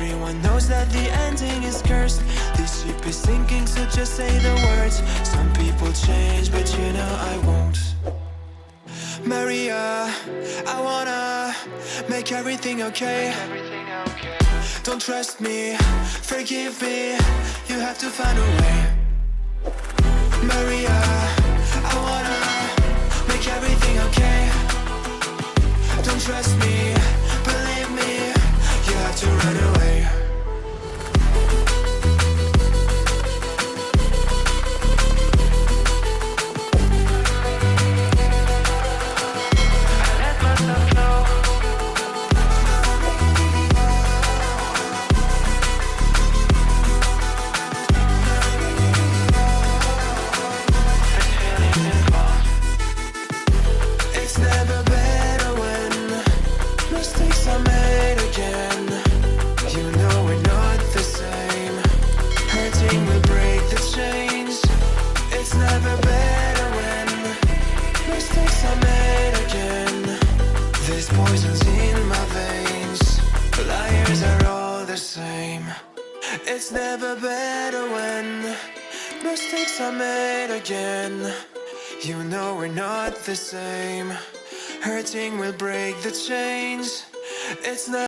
Everyone knows that the ending is cursed. This ship is sinking, so just say the words. Some people change, but you know I won't. Maria, I wanna make everything okay. Don't trust me, forgive me, you have to find a way. Maria, I wanna make everything okay. Don't trust me, believe me, you have to run away. Poison's in my veins. Liars are all the same. It's never better when mistakes are made again. You know we're not the same. Hurting will break the chains. It's not